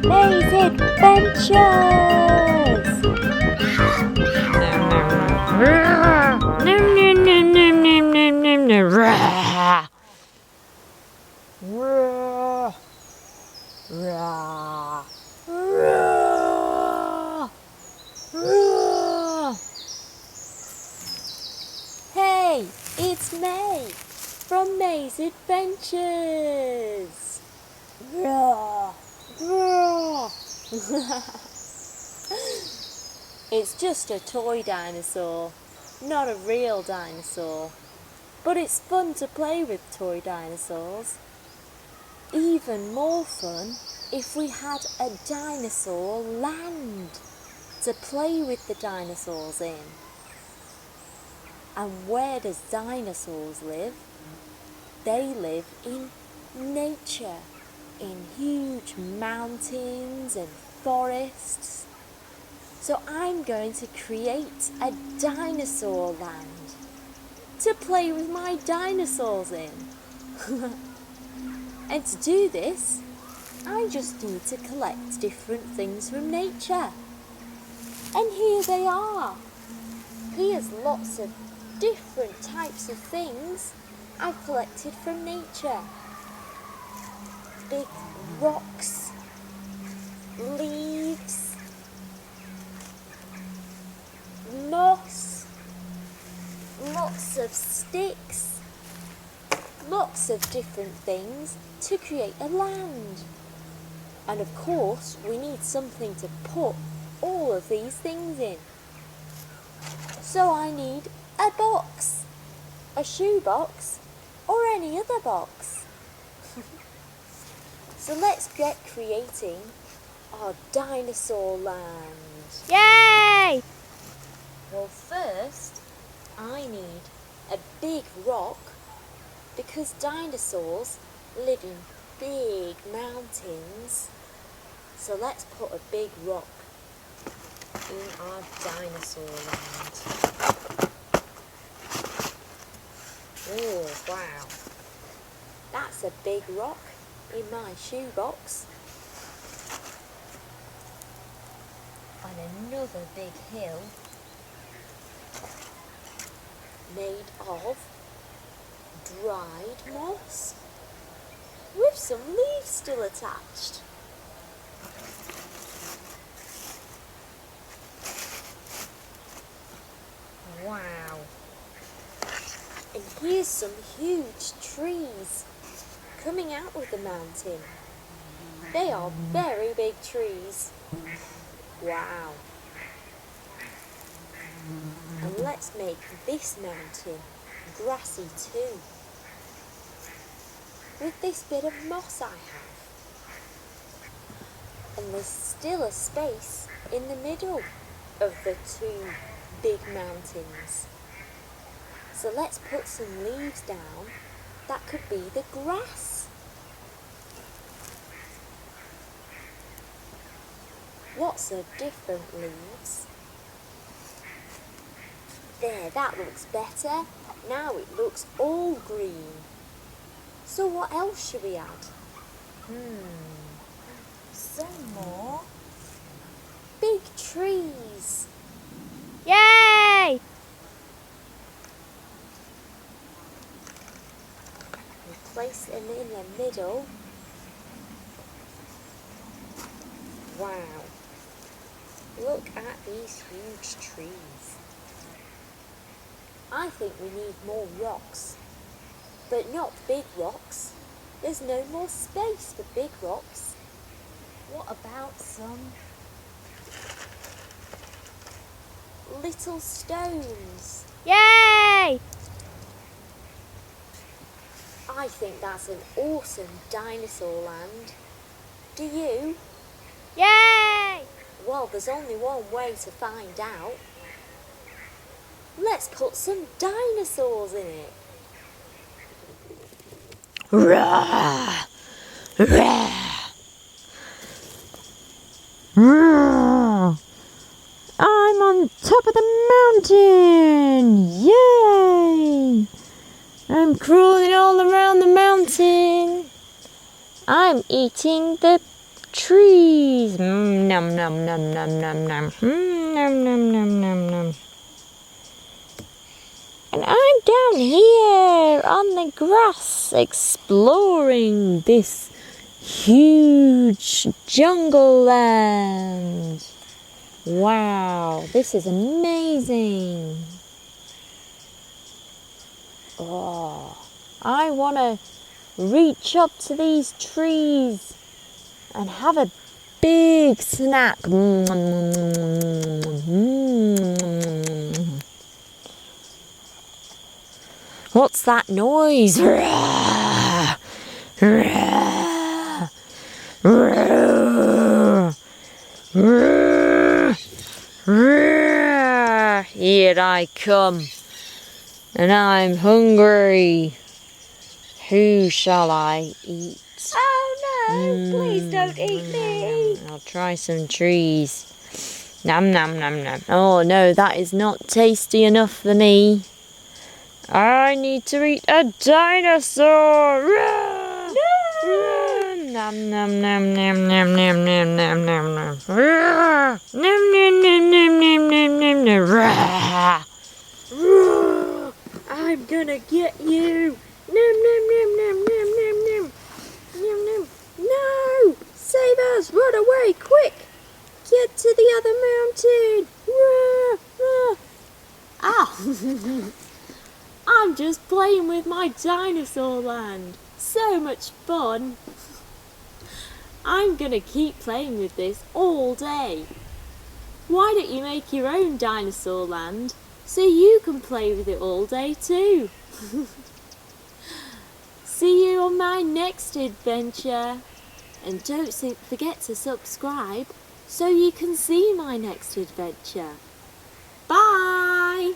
Maze Adventures! Hey, it's May from Maze Adventures! It's just a toy dinosaur, not a real dinosaur. But it's fun to play with toy dinosaurs. Even more fun if we had a dinosaur land to play with the dinosaurs in. And where does dinosaurs live? They live in nature, in huge mountains and forests. So I'm going to create a dinosaur land to play with my dinosaurs in. And to do this, I just need to collect different things from nature. And here they are. Here's lots of different types of things I've collected from nature. Big rocks, leaves, moss, lots of sticks, lots of different things to create a land. And of course, we need something to put all of these things in. So I need a box, a shoebox, or any other box. So let's get creating our dinosaur land. Yay! Well, first, I need a big rock because dinosaurs live in big mountains. So let's put a big rock in our dinosaur land. Oh, wow. That's a big rock in my shoebox. And another big hill made of dried moss with some leaves still attached. Wow. And here's some huge trees coming out of the mountain. They are very big trees. Wow. And let's make this mountain grassy too. With this bit of moss I have. And there's still a space in the middle of the two big mountains. So let's put some leaves down. That could be the grass. Lots of different leaves. There, that looks better. Now it looks all green. So what else should we add? Some more big trees. Yay! We place them in the middle. Wow. Look at these huge trees. I think we need more rocks, but not big rocks. There's no more space for big rocks. What about some little stones? Yay! I think that's an awesome dinosaur land. Do you? Yay! Well, there's only one way to find out. Let's put some dinosaurs in it. Roar! Roar! Roar! I'm on top of the mountain! Yay! I'm crawling all around the mountain. I'm eating the trees. Nom nom nom nom nom nom. Nom nom nom nom nom. And I'm down here on the grass exploring this huge jungle land. Wow, this is amazing. Oh, I want to reach up to these trees and have a big snack. What's that noise? Here I come, and I'm hungry. Who shall I eat? Oh no, please don't eat me. I'll try some trees. Nom nom nom nom. Oh no, that is not tasty enough for me. I need to eat a dinosaur. No! Nom nom nom nom nom nom nom nom nom nom. Nom nom nom nom nom nom nom nom. I'm gonna get you. Nom nom nom nom nom nom nom. Nom nom. No! Save us! Run away, quick! Get to the other mountain! Ah! I'm just playing with my Dinosaur Land. So much fun. I'm gonna keep playing with this all day. Why don't you make your own Dinosaur Land so you can play with it all day too? See you on my next adventure. And don't forget to subscribe so you can see my next adventure. Bye!